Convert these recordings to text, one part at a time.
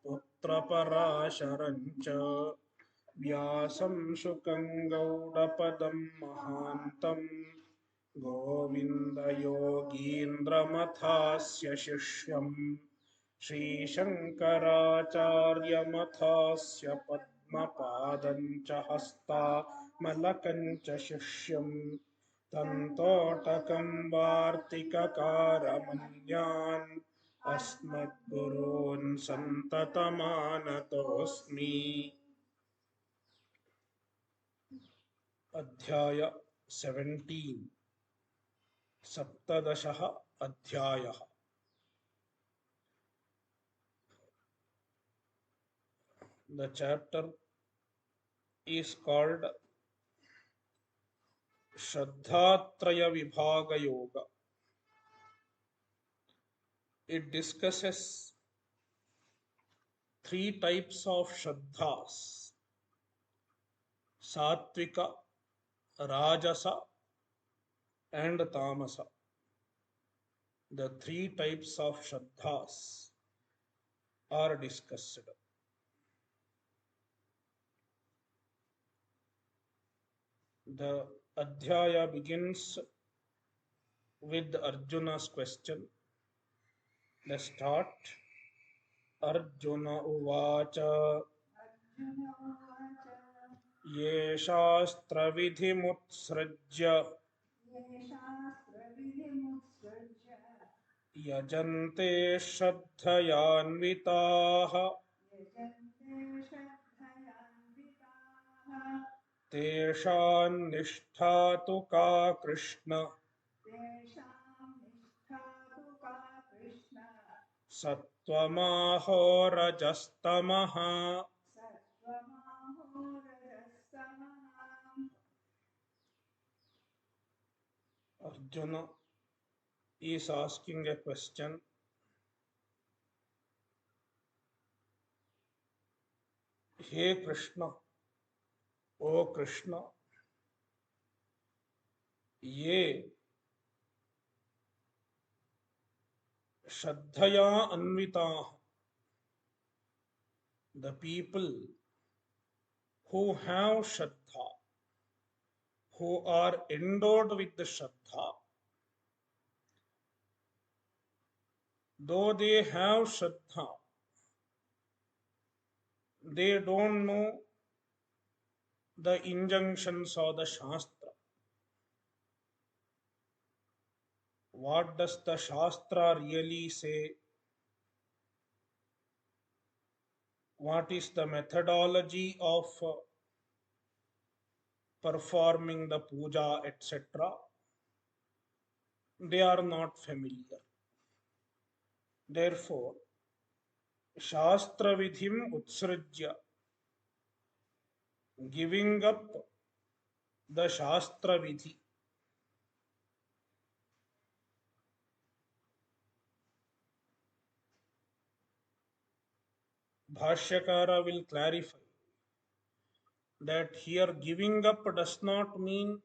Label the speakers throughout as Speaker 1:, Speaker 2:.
Speaker 1: पुत्रपराशरञ्च व्यासं शुकं गौडपदं महान्तं गोविन्दयोगीन्द्रमथास्य शिष्यं श्रीशङ्कराचार्यमथास्य पद्मपादं च हस्तामलकं च शिष्यं तन्तोटकं वार्तिककारमन्यान् अस्मद्गुरून् सन्ततमानतोऽस्मि। अध्याय 17 सप्तदशः अध्यायः। The chapter is called Shraddhatraya Vibhaga Yoga. It discusses three types of Shraddhas: Sattvika, Rajasa and Tamasa. The three types of Shraddhas are discussed. The Adhyaya begins with Arjuna's question. Let's start. Arjuna Uvacha Ye Shastra Vidhimutsrajya Yajante Shraddhayanvitaha Teshan Nishtha tu ka Krishna Sattvamaho Rajastamaha. Arjuna is asking a question. Hey Krishna, O Krishna, ye Shraddhaya Anvitaha, the people who have Shraddha, who are endowed with the Shraddha, though they have Shraddha, they don't know the injunctions of the Shastra. What does the Shastra really say? What is the methodology of performing the puja, etc.? They are not familiar. Therefore, Shastra Vidhim Utsrajya, giving up the Shastra Vidhi, Bhashyakara will clarify that here giving up does not mean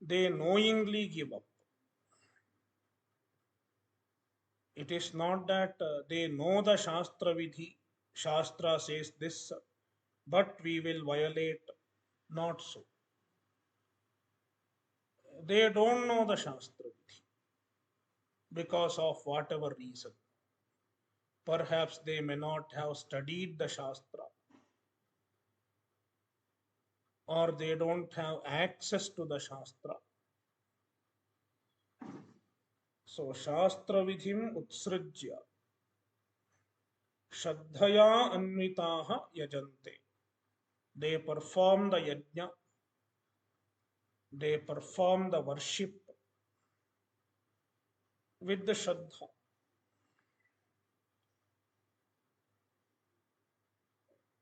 Speaker 1: they knowingly give up. It is not that they know the Shastra Vidhi, Shastra says this, but we will violate. Not so. They don't know the Shastra Vidhi because of whatever reason. Perhaps they may not have studied the Shastra, or they don't have access to the Shastra. So, Shastra Vidhim Utsrajya Shraddhaya Anvitaha Yajante. They perform the yajna, they perform the worship with the Shraddha.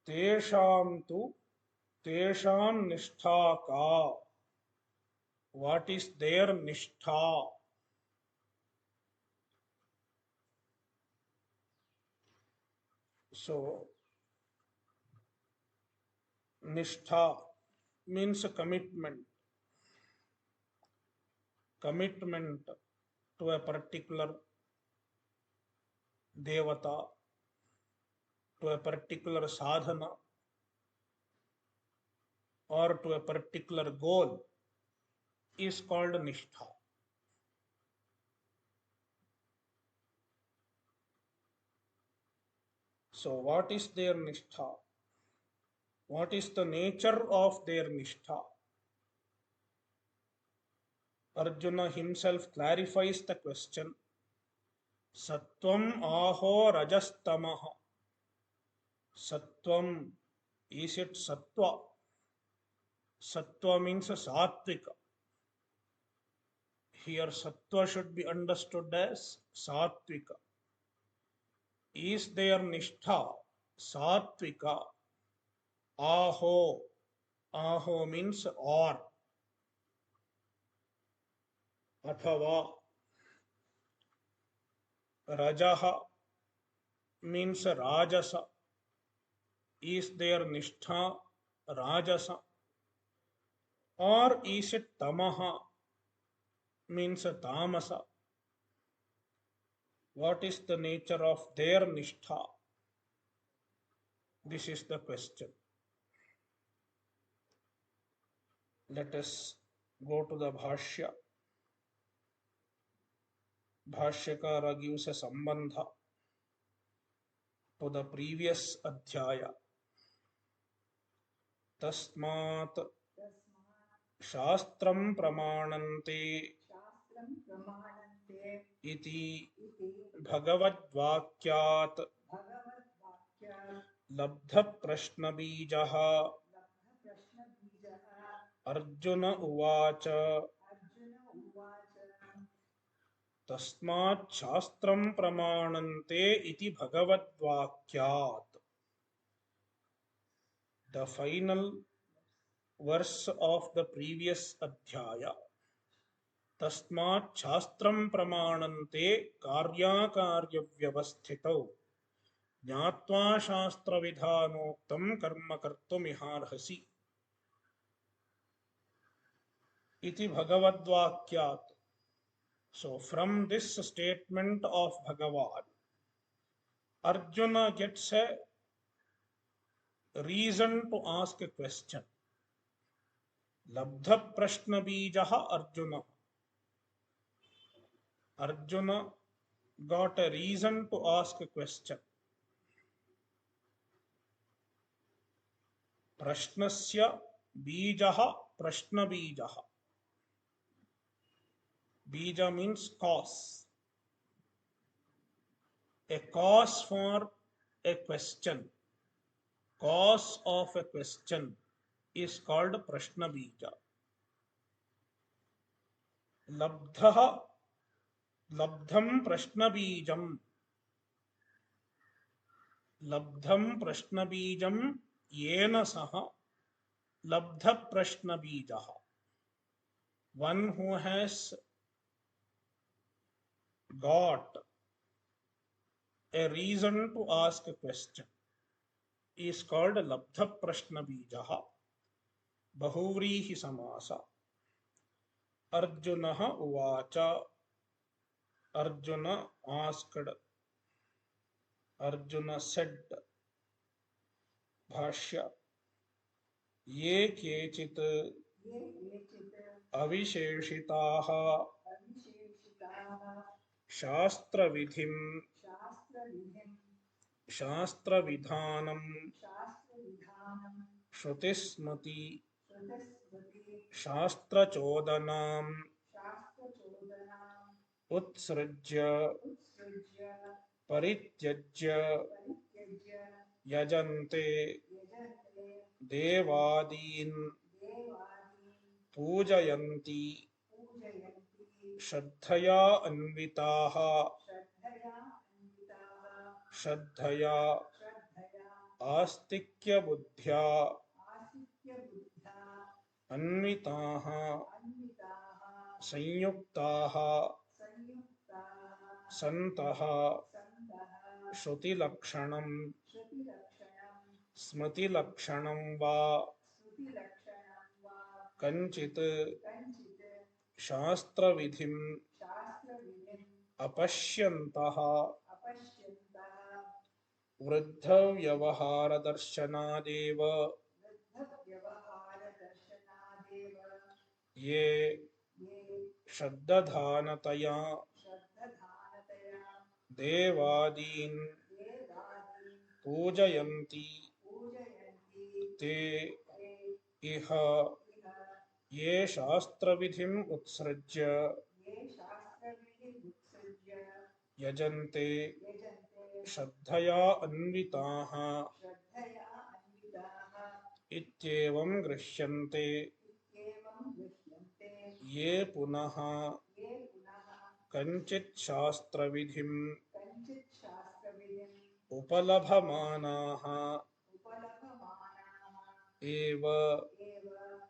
Speaker 1: Tesham tu Tesham Nishtha ka. What is their Nishtha? So, Nishtha means a commitment. Commitment to a particular devata, to a particular sadhana or to a particular goal is called nishtha. So what is their nishtha? What is the nature of their nishtha? Arjuna himself clarifies the question. Sattvam aho rajastamaha. Sattvam, is it sattva? Sattva means sattvika. Here sattva should be understood as sattvika. Is their nishtha sattvika? Aho. Aho means or. Athava. Rajaha means rajasa. Is their nishtha rajasa? Or is it tamaha means tamasa? What is the nature of their nishtha? This is the question. Let us go to the Bhashya. Bhashyakara gives a sambandha to the previous adhyaya. Tasmat shastram pramanante iti bhagavad labdha prashna bijaha Arjuna uvacha tasmat shastram pramanante iti bhagavad. The final verse of the previous adhyaya. Tasmat shastram pramanante karyakarya vyavasthitau jnatva shastra vidhanoktam karma kartumiharhasi iti bhagavadvakyat. So from this statement of Bhagavan, Arjuna gets a reason to ask a question. Labdha prashna bijaha Arjuna. Arjuna got a reason to ask a question. Prashnasya bijaha prashna bijaha. Bija means cause. A cause for a question. Cause of a question is called prashna bija. Labdha labdham prashna bijam. Labdham prashna bijam yena saha labdha prashna bijaha. One who has got a reason to ask a question is called labdha prashna bijaha. Bahuvrihi samasa. Arjunaha uvacha. Arjuna asked. Arjuna said. Bhashya. Ye kechit avisheshitaha shastra vidhim shastra vidhanam shrutismati shastra chodanam utsrajya parityajya yajante devadin पूजयन्ति श्रद्धया अन्विताः श्रद्धया आस्तिक्य बुद्ध्या अन्विताः संयुक्ताः सन्तः श्रुतिलक्षणं स्मृतिलक्षणं वा कंचित शास्त्रविधिं अपश्यन्तः वृद्धव्यवहारदर्शनादेव ये श्रद्धानतया देवादीन् पूजयन्ति ते इह ये शास्त्रविधिम् उत्सृज्य यजन्ते श्रद्धया अन्विताः इत्येवं गृह्यन्ते ये पुनः कञ्चित् शास्त्रविधिम् उपलभमानाः एव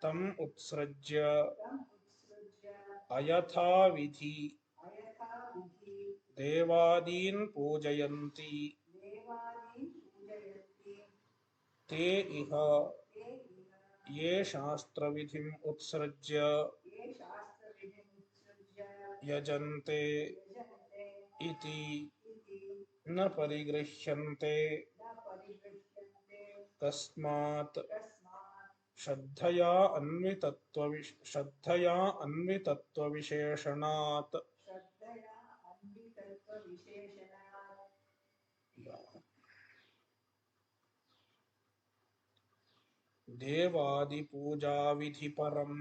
Speaker 1: तम् उत्सृज्य अयथाविधि देवादीन् पूजयन्ति ते इह ये शास्त्रविधिम् उत्सृज्य यजन्ते इति न परिगृह्यन्ते तस्मात् श्रद्धया अन्वितत्वविशेषणात् देवादिपूजाविधिपरम्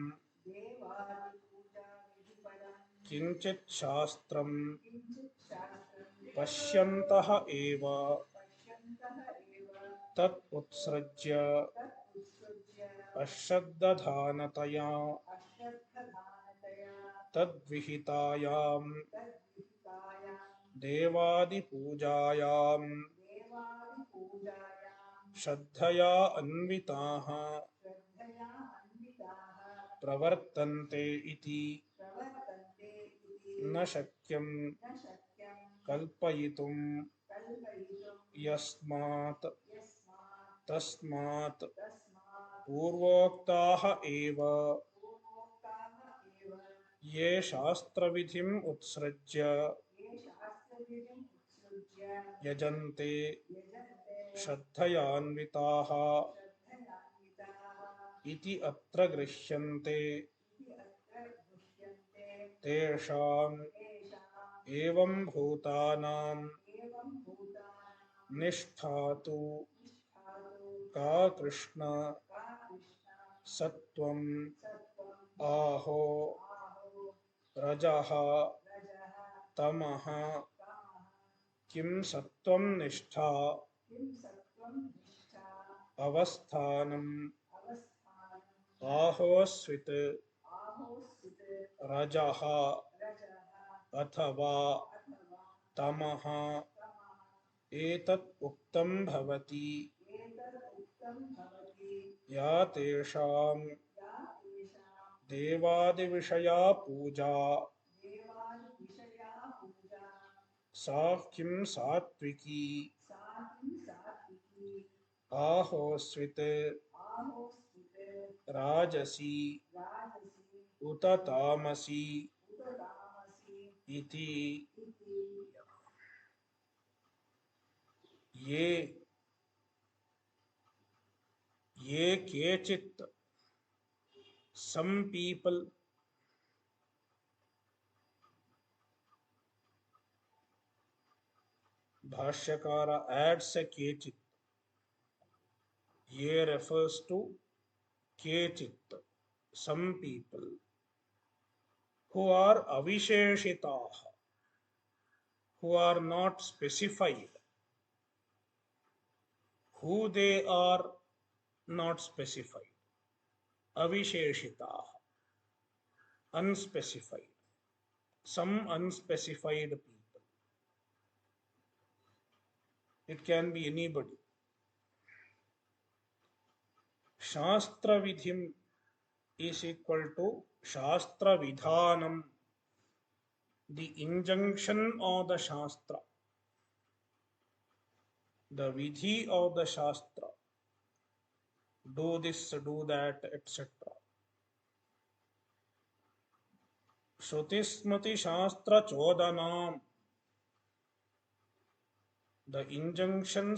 Speaker 1: किञ्चित् शास्त्रम् पश्यन्तः एव तत् उत्सृज्य अश्रद्धधानतया तद्विहितायाम् देवादिपूजायाम् श्रद्धया अन्विताः प्रवर्तन्ते इति न शक्यं कल्पयितुं यस्मात् तस्मात् पूर्वोक्ताः एव ये शास्त्रविधिम् उत्सृज्य यजन्ते श्रद्धयान्विताः इति अत्र गृह्यन्ते तेषाम् एवं भूतानां निष्ठा तु का कृष्ण सत्वम् आहो रजः तमः किं सत्वं निष्ठा अवस्थानम् आहोस्वित् रजः अथवा तमः एतत् उक्तं भवति या तेषां देवादिविषया पूजा सा किं सात्विकी आहोस्वित् राजसी उत तामसी इति ये केचित् some people Bhashyakara adds a kechit. Ye refers to kechit, some people who are avisheshitaah, who are not specified. Who they are not specified. Avisheshitaah, unspecified. Some unspecified people. It can be anybody. Shastra vidhim is equal to Shastra Vidhanam, the injunction of the Shastra, the Vidhi of the Shastra, do this, do that, etc. Shruti Smriti Shastra Chodanam, The injunction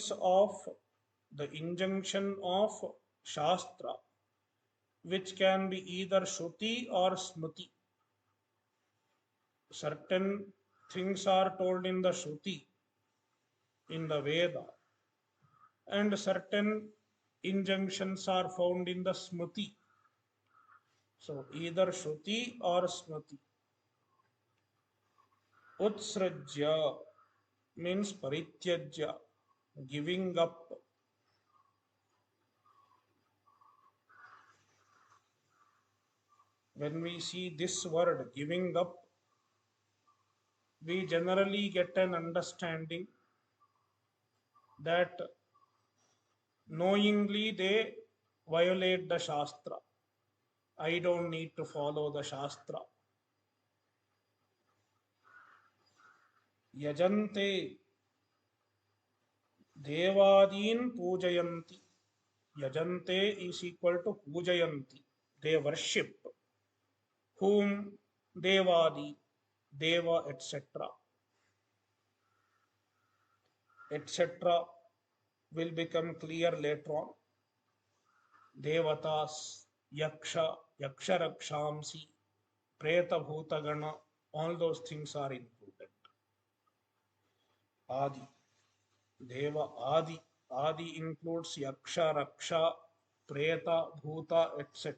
Speaker 1: of Shastra, which can be either Shruti or Smriti. Certain things are told in the Shruti, in the Veda, and certain injunctions are found in the Smriti. So either Shruti or Smriti. Utsrajya means parityajya, giving up. When we see this word giving up, we generally get an understanding that knowingly they violate the Shastra. I don't need to follow the Shastra. Yajante Devadin Pujayanti. Yajante is equal to Pujayanti. They worship. Whom? Devadi, Deva, etc. etc. will become clear later on. Devatas, Yaksha, Yaksharakshamsi, Preta Bhutagana, all those things are included. Adi, Deva Adi. Adi includes Yaksha, Raksha, Preta, Bhuta, etc.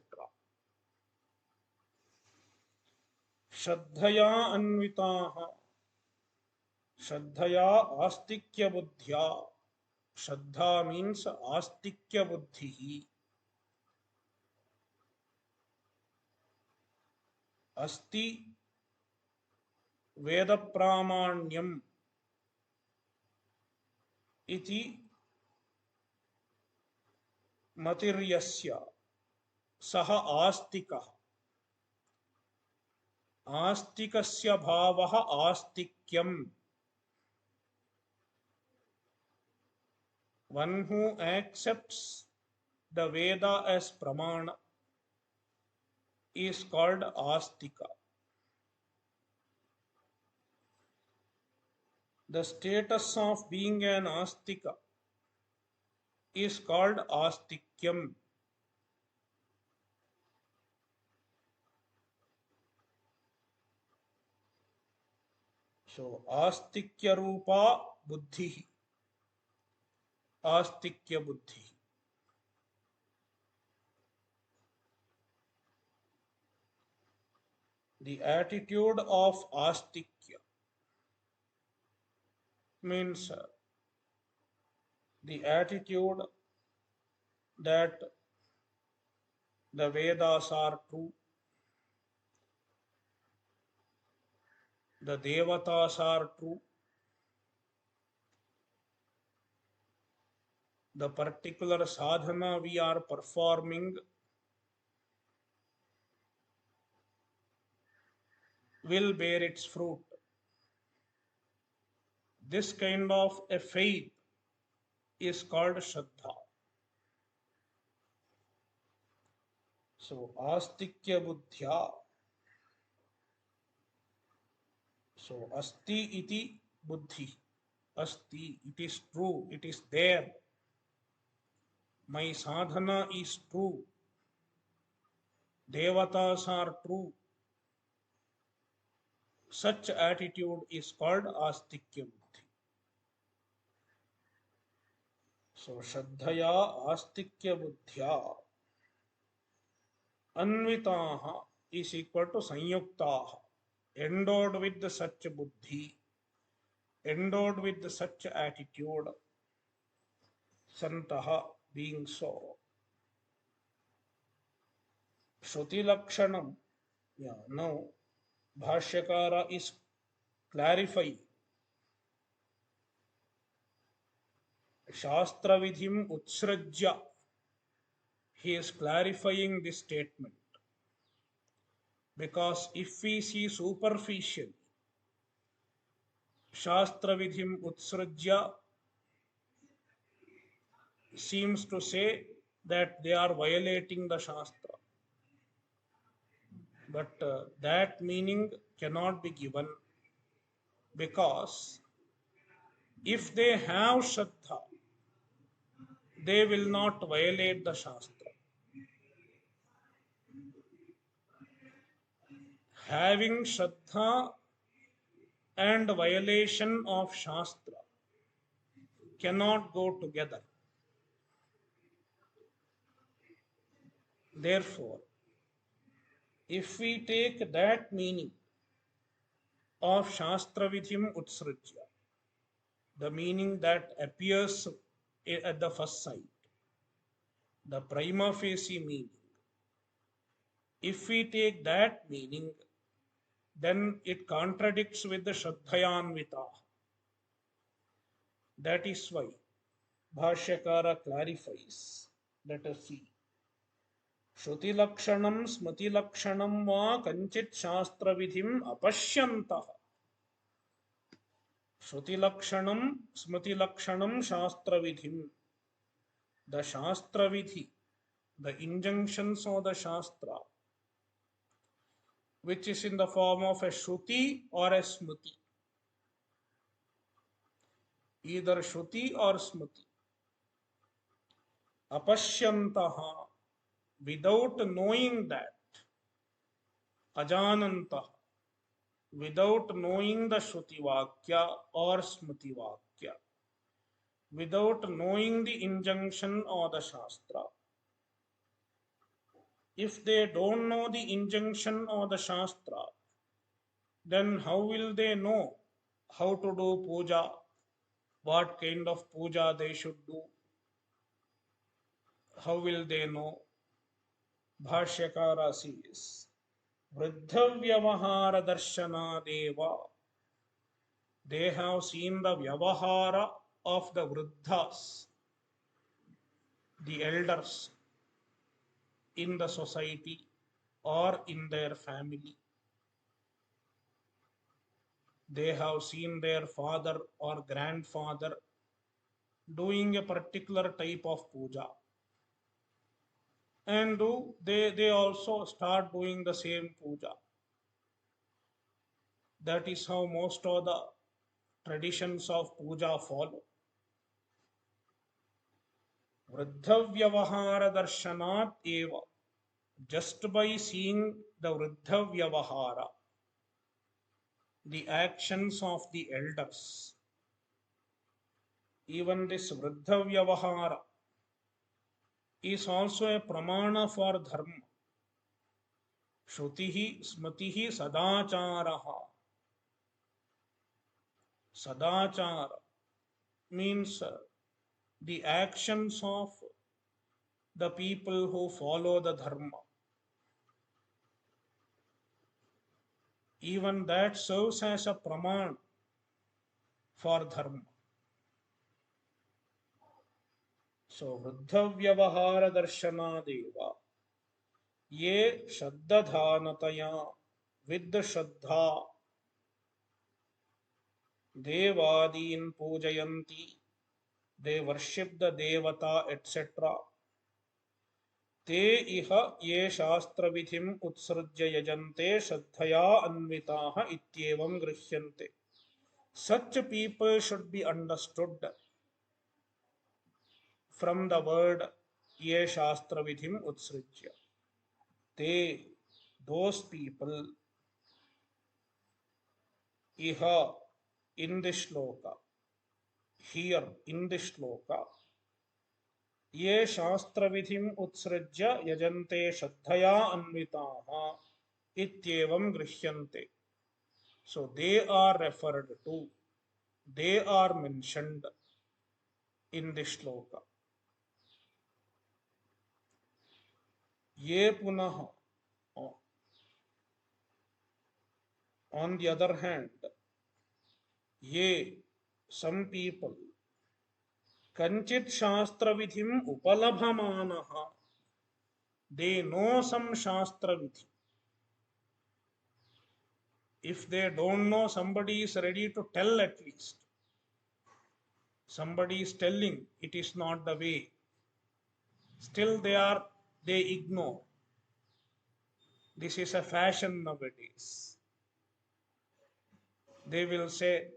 Speaker 1: Shraddhaya Anvitaha, Shraddhaya Astikya Buddhya. Shraddha means Astikya Buddhi. Asti Veda Pramanyam इति मतिर्यस्य सः आस्तिकः आस्तिकस्य भावः आस्तिक्यम् one who accepts the Veda as pramana is called astika. The status of being an astika is called astikyam. So astikya rupa buddhi, astikya buddhi. The attitude of astikya means the attitude that the Vedas are true, the Devatas are true, the particular sadhana we are performing will bear its fruit. This kind of a faith is called Shraddha. So, Astikya Buddhya. So, Asti iti Buddhi. Asti, it is true, it is there. My sadhana is true. Devatas are true. Such attitude is called Astikya Buddhi. So, Shraddhaya Astikya Buddhya Anvitaha is equal to Sanyuktaha, endowed with such buddhi, endowed with such attitude, Santaha being so. Shruti Lakshanam, yeah, now Bhashyakara is clarifying Shastra Vidhim Utsrajya. He is clarifying this statement because if we see superficially, Shastra Vidhim Utsrajya seems to say that they are violating the Shastra. But that meaning cannot be given because If they have Shraddha, they will not violate the Shastra. Having Shraddha and violation of Shastra cannot go together. Therefore, if we take that meaning of Shastra Vidhim Utsrujya, the meaning that appears at the first sight, the prima facie meaning, if we take that meaning, then it contradicts with the Shraddhayanvita. That is why Bhashyakara clarifies. Let us see. Shruti Lakshanam Smriti Lakshanam va Kanchit Shastra Vidhim Apashyantaha. Shruti Lakshanam Smriti Lakshanam Shastra Vidhim. The Shastra Vidhi, the injunctions of the Shastra, which is in the form of a Shruti or a Smriti. Either Shruti or Smriti. Apashyantaha, without knowing that. Ajanantaha, without knowing the Shruti Vakya or Smriti Vakya. Without knowing the injunction or the Shastra. If they don't know the injunction or the Shastra, then how will they know how to do puja, what kind of puja they should do? How will they know? Bhashyakara says, Vriddha Vyavahara Darshana Deva. They have seen the Vyavahara of the Vriddhas, the elders in the society or in their family. They have seen their father or grandfather doing a particular type of puja. And they also start doing the same puja. That is how most of the traditions of puja follow. Vriddhavyavahara darshanat eva. Just by seeing the Vriddhavyavahara, the actions of the elders, even this Vriddhavyavahara is also a pramana for dharma. Shrutihi smritihi sadacharaha. Sadachara means the actions of the people who follow the dharma. Even that serves as a praman for dharma. So, Vriddhavyavahara darshanadeva ye shaddadhanataya with shraddha devadin pujayanti, they worship the devata, etc. Te iha ye shastra vidhim utsrujya yajante shraddhaya anvitaha ityevam grishyante. Such people should be understood from the word ye shastra vidhim utsrujya. They, those people, iha, in this shloka, here in this shloka, ye shastra vidhim utsrujya yajante shraddhaya anvitaha ityevam grishyante. So they are referred to, they are mentioned in this shloka. Ye punaha, on the other hand, ye, some people, kanchit shastra vidhim upalabhamanaha, they know some shastra vidhi. If they don't know, somebody is ready to tell at least. Somebody is telling it is not the way. Still they ignore. This is a fashion nowadays. They will say,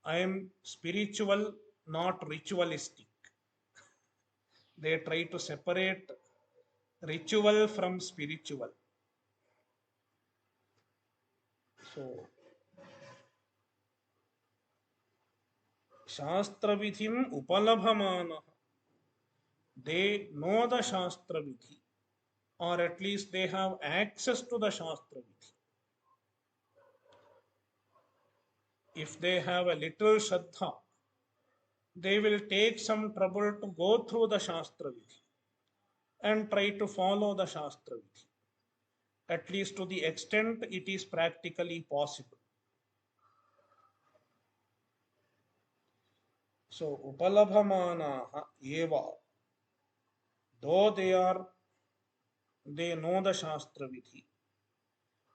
Speaker 1: I am spiritual, not ritualistic. They try to separate ritual from spiritual. So, Shastra Vidhim Upalabhamana. They know the Shastra Vidhi, or at least they have access to the Shastra Vidhi. If they have a little Shraddha, they will take some trouble to go through the Shastra Vidhi and try to follow the Shastra Vidhi, at least to the extent it is practically possible. So, Upalabhamanaha eva, though they know the Shastra Vidhi,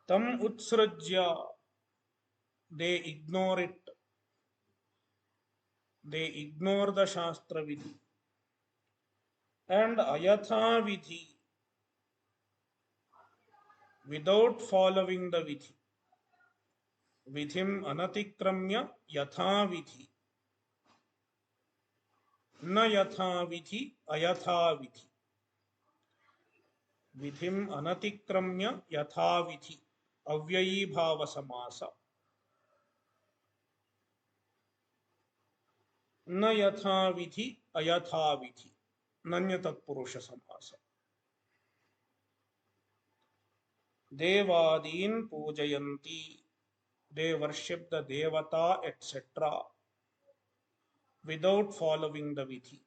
Speaker 1: tam utsrajya, they ignore it, they ignore the Shastra Vidhi, and ayatha Vidhi, without following the Vidhi, Vidhim anatikramya yatha Vidhi, न यथा विधि अयथा विधि, विधिम अनतिक्रम्य यथा विधि, अव्ययी भाव समास, न यथा विधि अयथा विधि, नन्य तत्पुरुष समास. देवादीन पूजयन्ति, they worship the devata etc. without following the vidhi.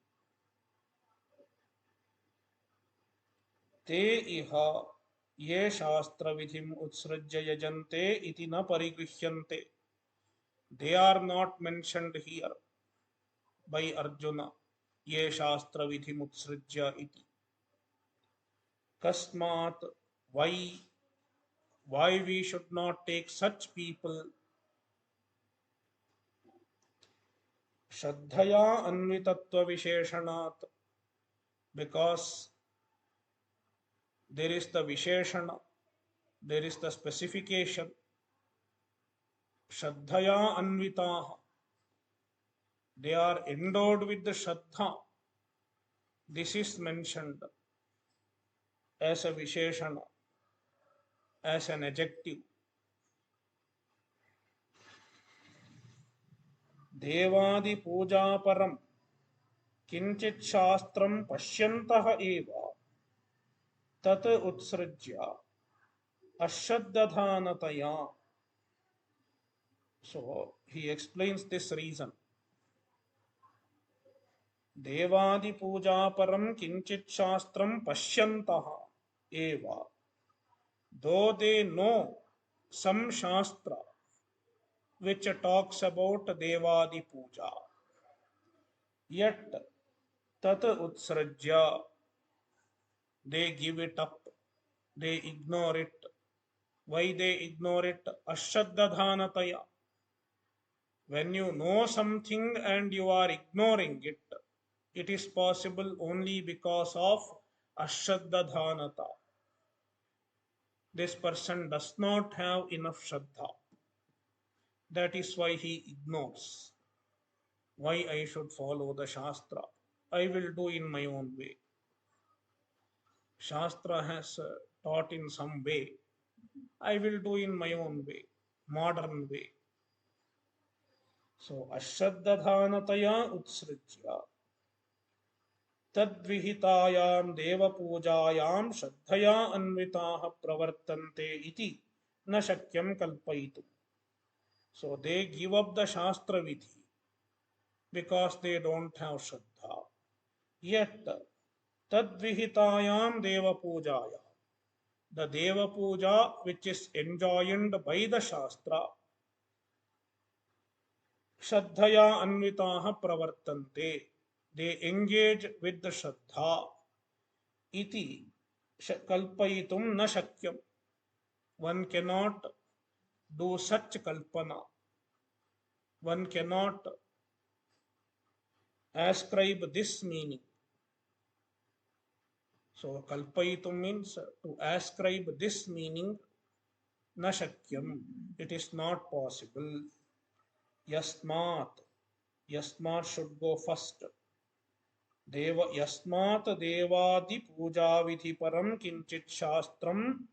Speaker 1: ते इह ये शास्त्र विधिम उत्सृज्य यजन्ते इति न परिगृह्यन्ते. They are not mentioned here by Arjuna. Ye Shastra Vidhim Utsrajya iti. Kasmat, why we should not take such people? Shraddhaya Anvitatva Visheshanat. Because there is the Visheshana, there is the specification. Shraddhaya Anvitaha. They are endowed with the Shraddha. This is mentioned as a Visheshana, as an adjective. देवादि पूजा परम किंचित शास्त्रम पश्यन्तः एव तत् उत्सृज्य अश्रद्धधानतया. So he explains this reason. देवादि पूजा परम किंचित शास्त्रम पश्यन्तः एव, though they know some shastra which talks about Devadi Puja, yet tat utsrajya, they give it up, they ignore it. Why they ignore it? Ashraddadhanataya. When you know something and you are ignoring it, it is possible only because of ashraddadhanata. This person does not have enough shraddha. That is why he ignores. Why I should follow the Shastra? I will do in my own way. Shastra has taught in some way. I will do in my own way, modern way. So, Ashraddadhanataya utsrajya तद्विहितायां देवपूजायां श्रद्धया अन्विताः प्रवर्तन्ते इति न शक्यं कल्पयितुम्. So they give up the Shastra Vidhi because they don't have Shraddha. Yet tadvihitayam deva pujaya, the deva puja which is enjoined by the Shastra, Shraddhaya anvitaha pravartante, they engage with the Shraddha. Iti kalpayitum na shakyam. One cannot do such kalpana. One cannot ascribe this meaning. So kalpayitum means to ascribe this meaning, na shakyam. It is not possible. Yasmat. Yasmat should go first. Deva Yasmat Devadi Puja Vidhi Param Kinchit Shastram.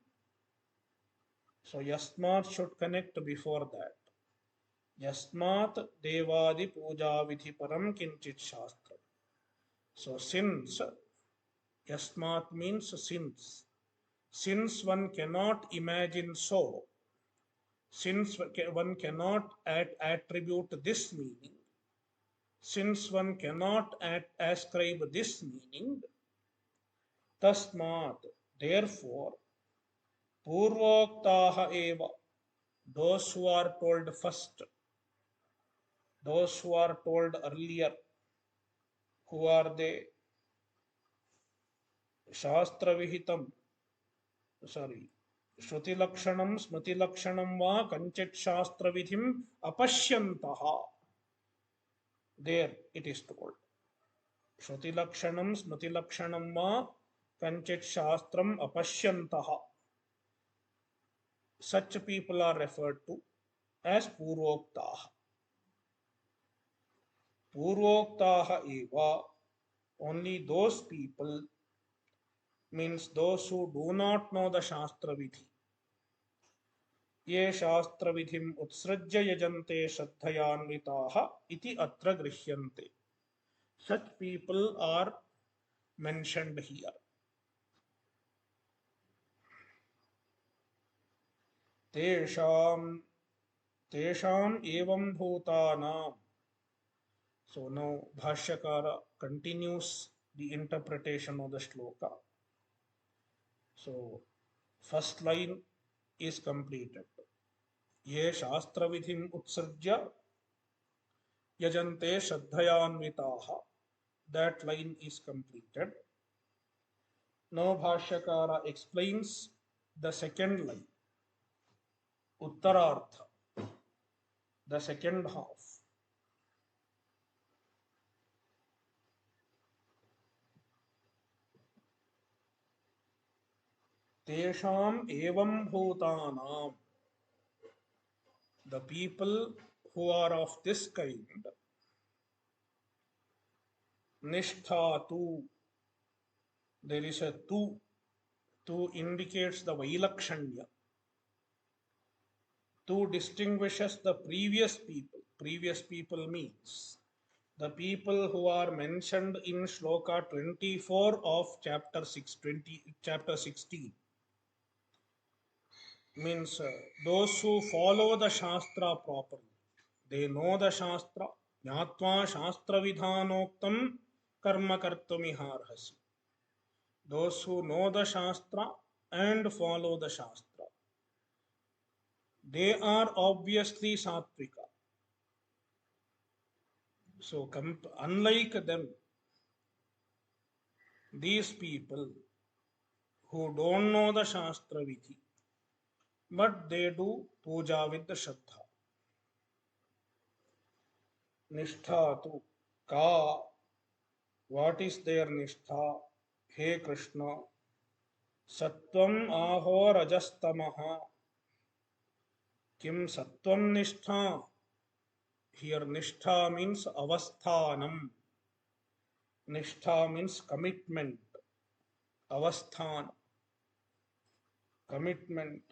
Speaker 1: So Yasmat should connect before that. Yasmat Devadi Puja Vidhi Param Kinchit Shastram. So since Yasmat means since one cannot imagine so, since one cannot attribute this meaning, since one cannot ascribe this meaning, tasmat, therefore, purvoktaha eva, those who are told first, those who are told earlier, who are they? Shastra Vihitam, sorry, Shruti Lakshanam, Smriti Lakshanam va Kanchit Shastra Vidhim Apashyantaha. There it is told. Shruti Lakshanam, Smriti Lakshanam va Kanchit Shastram Apashyantaha. Such people are referred to as Purvoktaha. Purvoktaha eva, only those people, means those who do not know the Shastra Vidhi. ये शास्त्र विधिम उत्सृज्य यजन्ते श्रद्धयान्विताः इति अत्र गृह्यन्ते. Such people are mentioned here. तेषाम तेषाम एवं भूतानाम. So now Bhashyakara continues the interpretation of the shloka. So first line is completed. ये शास्त्र विधिम उत्सृज्य यजन्ते श्रद्धयान्विताः. That line is completed. Now Bhashyakara explains the second line, Uttarartha, the second half. Tesham evam bhutanam. The people who are of this kind, nishtha tu. There is a tu. Tu indicates the vailakshanya. Tu distinguishes the previous people. Previous people means the people who are mentioned in shloka 24 of chapter 16. Means those who follow the Shastra properly. They know the Shastra. Jnatva Shastra Vidhanoktam Karma Kartumiharhasi. Those who know the Shastra and follow the Shastra. They are obviously Sattvika. So, unlike them, these people who don't know the Shastra Vidhi, but they do puja with the Shraddha. Nishtha tu ka. What is their nishtha? He Krishna, Sattvam aho rajastamaha. Kim Sattvam nishtha? Here nishtha means avasthanam. Nishtha means commitment. Avasthan, commitment.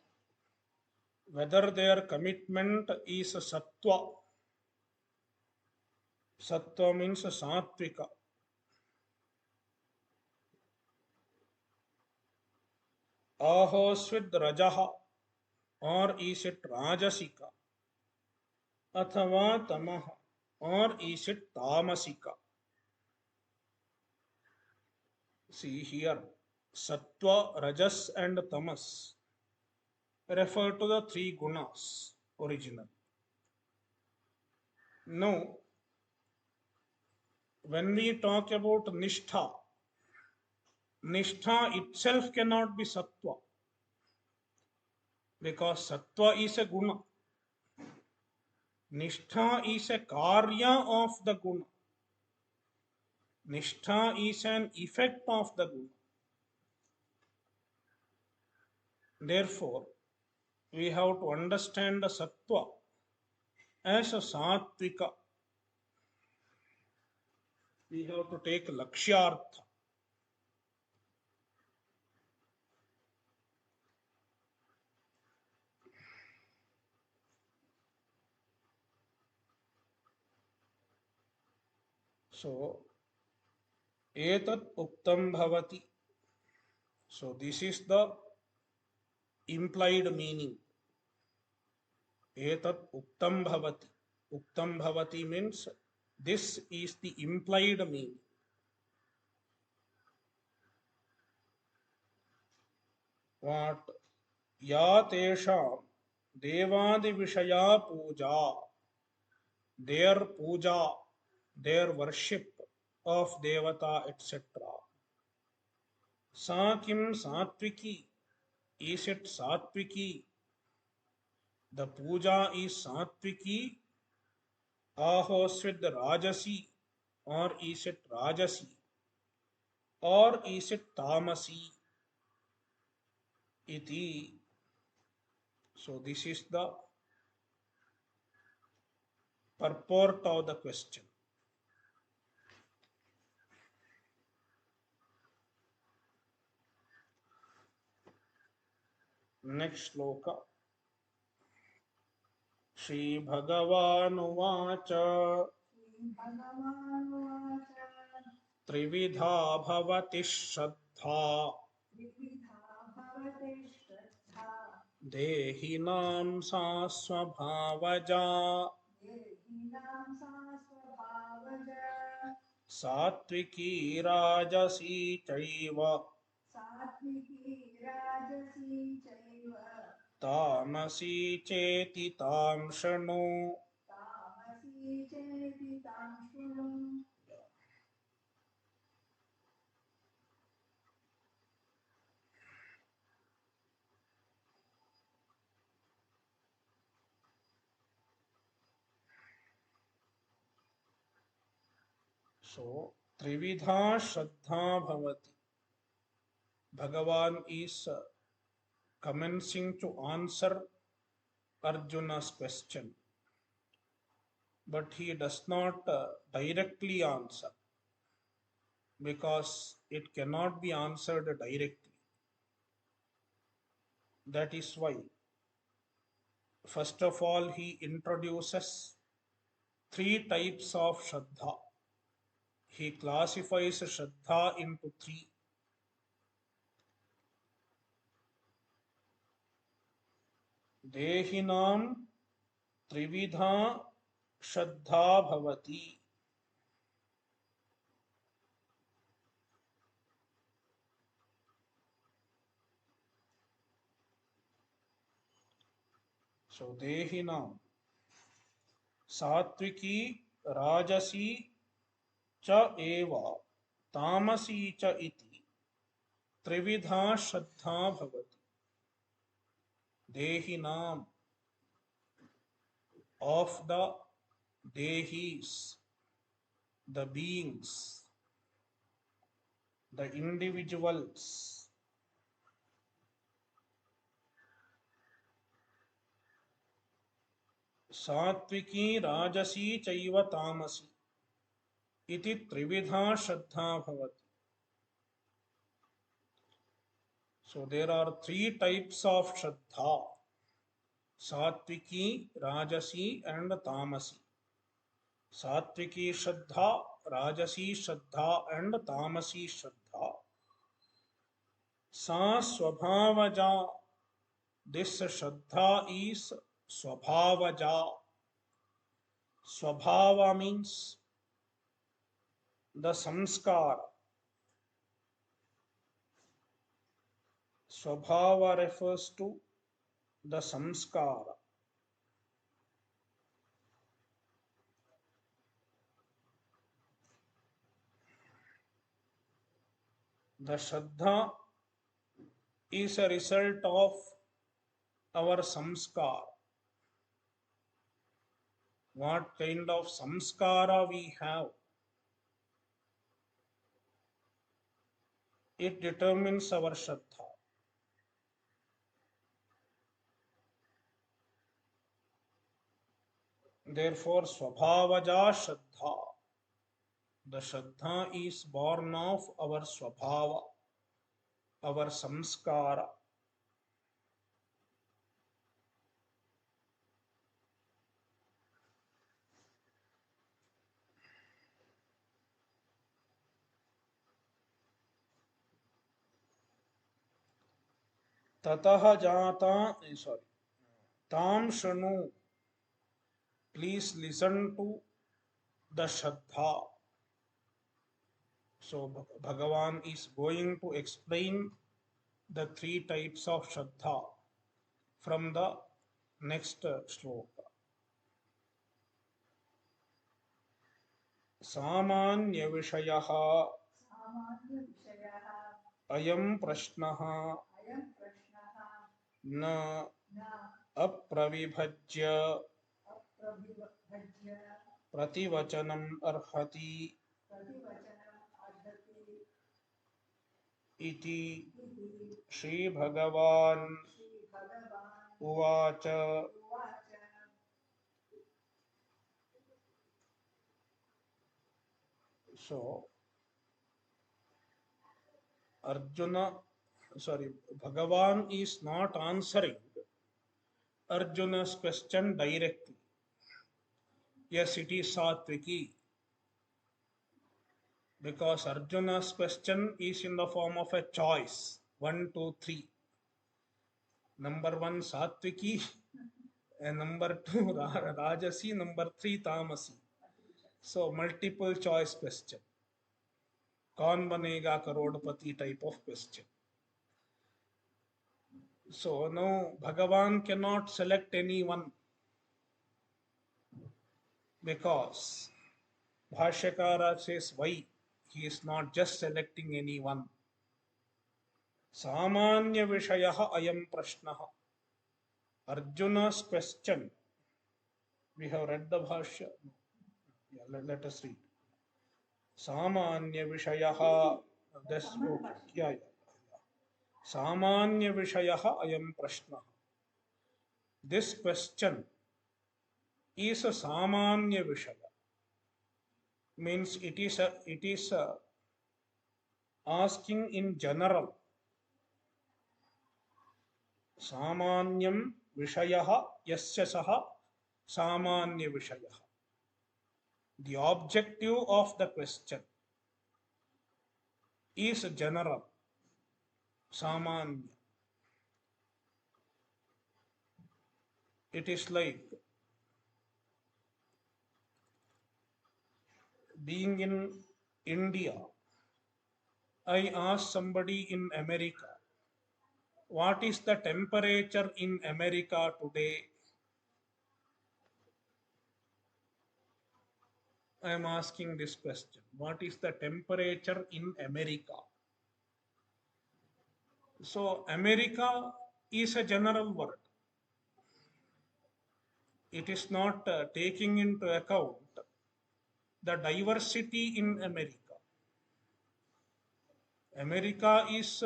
Speaker 1: Whether their commitment is sattva. Sattva means sattvika. Ahosvid rajaha, or is it rajasika? Athava tamaha, or is it tamasika? See here, sattva, rajas and tamas refer to the three gunas original. Now, when we talk about nishtha, nishtha itself cannot be sattva, because sattva is a guna. Nishtha is a karya of the guna. Nishtha is an effect of the guna. Therefore, we have to understand the sattva as a Satvika. We have to take Lakshyartha. So, etat uktam bhavati. So, this is the implied meaning. Etat uktam bhavati. Uktam bhavati means this is the implied meaning. What? Ya tesham devadi vishaya puja. Puja, their worship of devata, etc. Sa kim satviki. Is it satviki? The puja is satviki. Ahosvid rajasi, or is it rajasi, or is it tamasi? Iti. So this is the purport of the question. Next shloka. Shri Bhagavanuvacha Trividha bhavati shraddha Dehinam sa swabhavaja Satviki rajasi chaiva Tamasi cheti tam shanu. So, Trividha Shraddha Bhavati. Bhagavan is commencing to answer Arjuna's question, but he does not directly answer because it cannot be answered directly. That is why, first of all, he introduces three types of Shraddha. He classifies Shraddha into three. Dehinam Trividha Shraddha Bhavati. So Dehinam Satviki Rajasi cha eva Tamasi cha iti Trividha Shraddha Bhavati. Dehinam, of the Dehis, the beings, the individuals. Satviki Rajasi chaiva Tamasi iti Trividha Shraddha Bhavati. So there are three types of Shraddha: Satviki, Rajasi, and Tamasi. Satviki Shraddha, Rajasi Shraddha, and Tamasi Shraddha. Sa Swabhavaja. This Shraddha is Swabhavaja. Swabhava means the samskara. Swabhava refers to the samskara. The Shraddha is a result of our samskara. What kind of samskara we have, it determines our Shraddha. Therefore, Swabhavaja Shraddha. The Shraddha is born of our Swabhava, our Samskara. Tataha Jata, sorry, Tam Shanu. Please listen to the Shraddha. So Bhagavan is going to explain the three types of Shraddha from the next shloka. Samanya Vishayaha Ayam Prashnaha Na Apravibhajya Prativachanam Arhati Iti Shri Bhagavan Uvacha. So Bhagavan is not answering Arjuna's question directly. Yes, it is Satviki, because Arjuna's question is in the form of a choice. 1, 2, 3. Number 1, Satviki, and number 2, Rajasi, number 3, Tamasi. So, multiple choice question. Kaun banega karodpati type of question. So, now Bhagavan cannot select anyone, because Bhashyakara says why he is not just selecting anyone. Samanya Vishayaha Ayam Prashnaha. Arjuna's question. We have read the Bhashya. Yeah, let us read. Samanya Vishayaha. This, okay. Yeah. Samanya Vishayaha Ayam Prashnaha. This question is a Samanya Vishaya. Means it is asking in general. Samanyam Vishayaha Yasya Saha Samanya Vishayaha. The objective of the question is general, Samanya. It is like being in India. I ask somebody in America, what is the temperature in America today? I am asking this question. What is the temperature in America? So, America is a general word. It is not taking into account the diversity in America. America is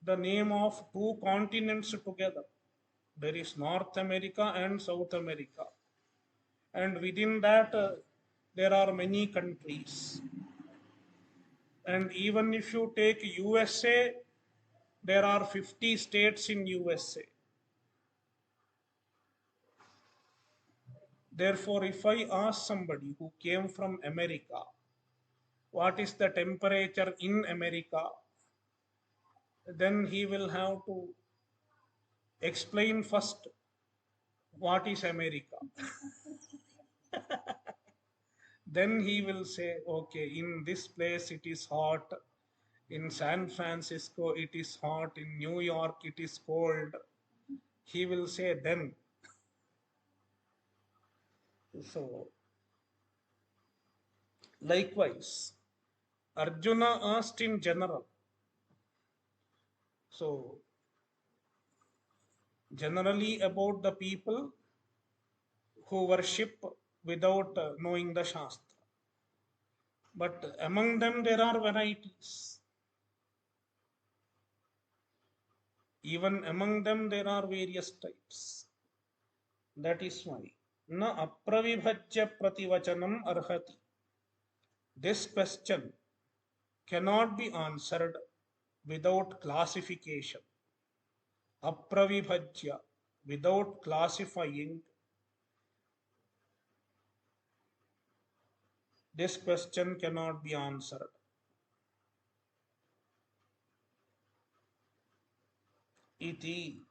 Speaker 1: the name of two continents together. There is North America and South America. And within that, there are many countries. And even if you take USA, there are 50 states in USA. Therefore, if I ask somebody who came from America, what is the temperature in America, then he will have to explain first what is America. Then he will say, okay, in this place it is hot, in San Francisco it is hot, in New York it is cold. He will say then. So, likewise, Arjuna asked in general. So, generally about the people who worship without knowing the Shastra. But among them there are varieties. Even among them there are various types. That is why न अप्रविभज्य प्रतिवचनम अर्हति. This question cannot be answered without classification. Apravibhajya, without classifying, this question cannot be answered. Iti,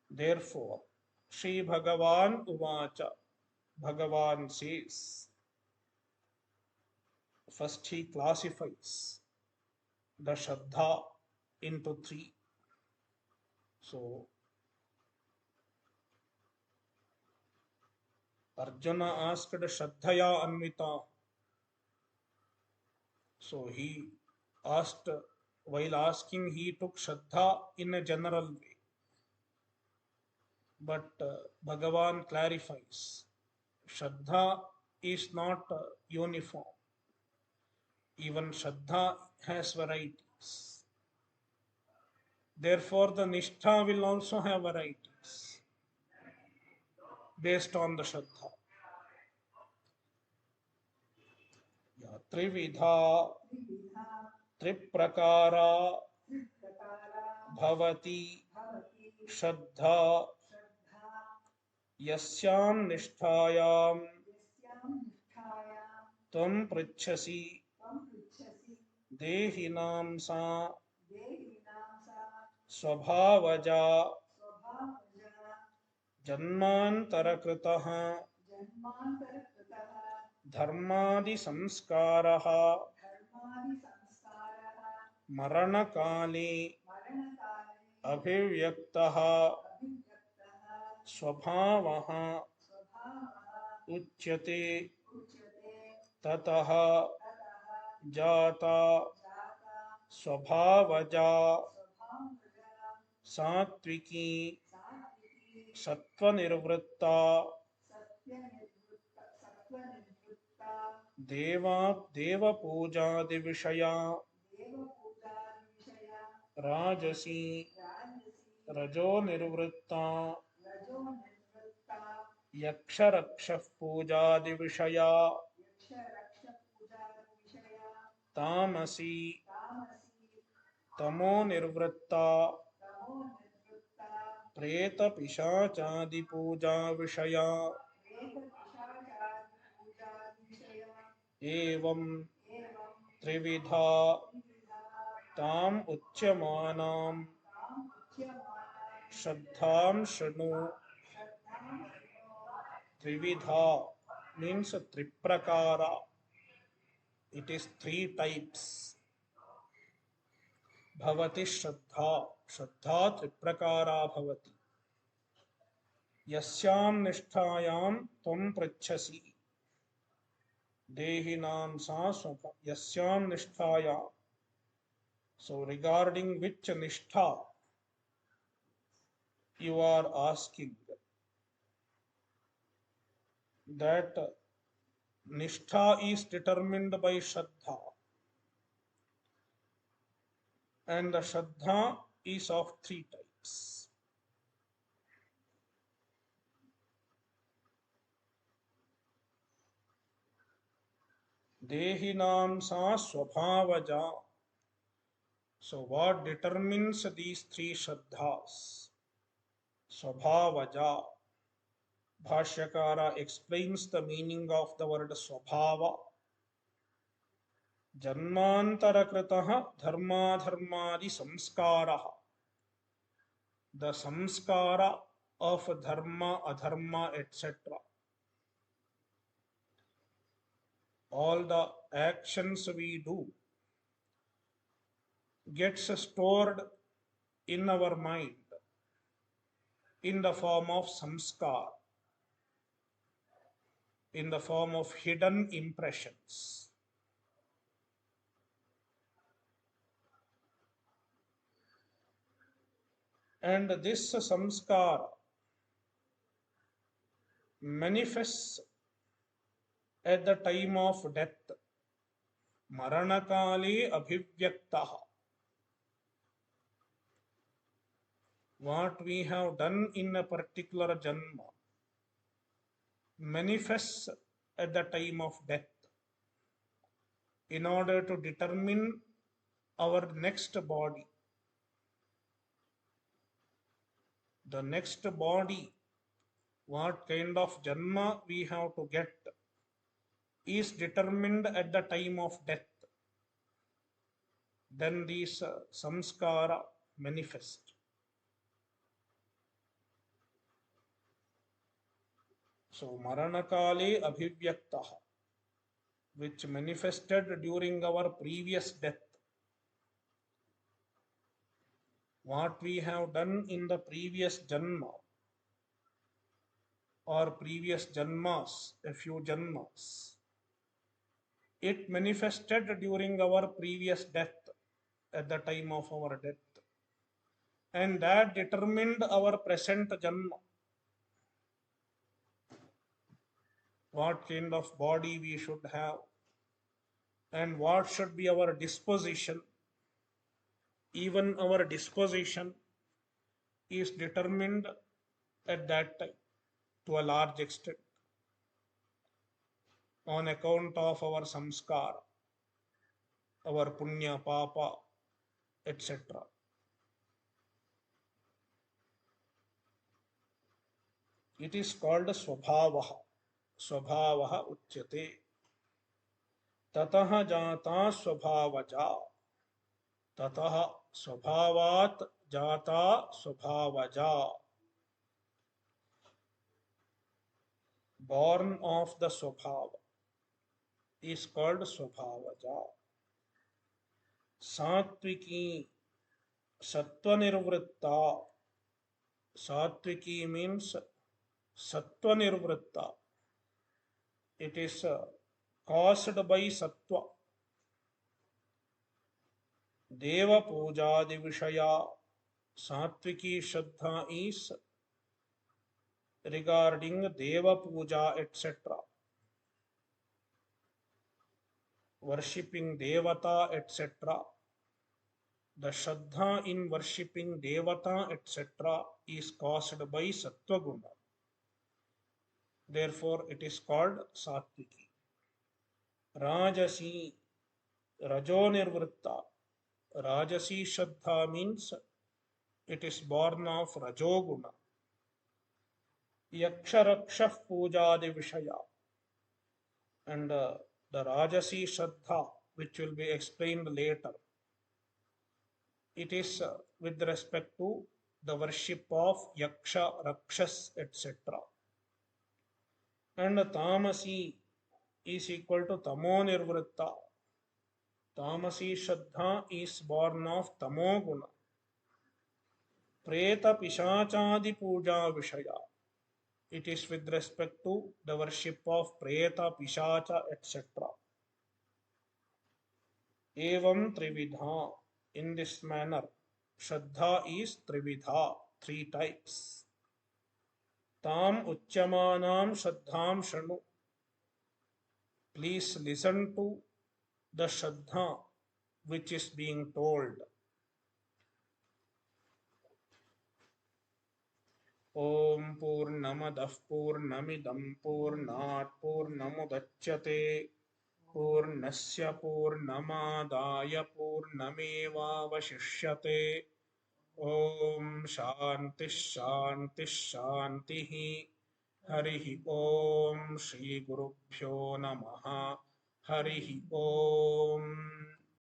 Speaker 1: therefore, Sri Bhagavan Uvacha, Bhagavan says, first he classifies the Shraddha into three. So, Arjuna asked Shraddhaya Anvita. So he asked, while asking, he took Shraddha in a general way. But Bhagavan clarifies, Shraddha is not uniform. Even Shraddha has varieties. Therefore, the Nishtha will also have varieties based on the Shraddha. Trividha, Triprakara, Bhavati, Shraddha, Yasyam Nishtayam, Tvam Pritchasi, Dehinam Sa, Swabhavaja, Janmantarakritah, Dharmadi Samskaraha, Maranakali, Abhivyaktaha, Swabhavaha, Uchyate, Tataha, Jata, Swabhavaja, Satviki, Sattvanirvritta, Deva Pujadi Vishaya, Rajasi, Rajo Nirvritta, Yaksharaksha Pujadi Vishaya, Tamasi, Tamo Nirvritta, Preta Pishachadi Puja Vishaya, Evam Trividha Tam Uchyamanam Shraddham Shanu. Trividha means Triprakara. It is three types. Bhavati Shraddha. Shraddha Triprakara Bhavati. Yasyam Nishtayam Tvam Pritchasi. Dehinam Sa Swabha. Yasyam Nishtaya. So regarding which Nishtha you are asking, that Nishtha is determined by Shraddha, and the Shraddha is of three types. Dehinam Sa Swabhavaja. So what determines these three Shraddhas? Swabhavaja. Bhashyakara explains the meaning of the word Swabhava. Janmantarakritah dharma dharmadi samskaraha. The samskara of dharma, adharma, etc. All the actions we do gets stored in our mind in the form of samskar, in the form of hidden impressions. And this samskar manifests at the time of death. Maranakale abhivyaktaha. What we have done in a particular janma manifests at the time of death in order to determine our next body. The next body, what kind of janma we have to get, is determined at the time of death. Then these samskara manifest. So maranakale abhivyaktaha, which manifested during our previous death. What we have done in the previous janma or previous janmas, a few janmas, it manifested during our previous death, at the time of our death. And that determined our present janma. What kind of body we should have and what should be our disposition. Even our disposition is determined at that time to a large extent on account of our samskara, our punya, papa, etc. It is called swabhavaha. Swabhavaha uchyate. Tataha jata swabhavaja. Tataha swabhavat jata swabhavaja. Born of the swabhava is called swabhavaja. Satviki, sattva nirvritta. Satviki means sattva nirvritta. It is caused by sattva. Deva pujadi vishaya. Satviki shraddha is regarding Deva puja, etc. Worshipping Devata, etc. The Shraddha in worshipping Devata, etc. is caused by Sattva Guna. Therefore, it is called Satviki. Rajasi, Rajonirvritta. Rajasi Shraddha means it is born of Rajoguna. Yaksharakshah Pujadi Vishaya. And the Rajasi Shraddha, which will be explained later, it is with respect to the worship of Yaksha, Rakshas, etc. And Tamasi is equal to Tamo Nirvritta. Tamasi Shraddha is born of Tamo Guna. Preta Pishachadi Puja Vishaya. It is with respect to the worship of Preta, Pishacha, etc. Evam Trividha. In this manner, Shraddha is Trividha, three types. Tam Uchyamanam Shraddham Shanu. Please listen to the Shraddha which is being told. Om Purnamadah Purnamidam Purnat Purnamudachyate Purnasya Purnamadaya Purnamevavashishyate. Om Shanti Shanti Shanti. Harihi Om Shri Gurubhyo Namaha. Harihi Om.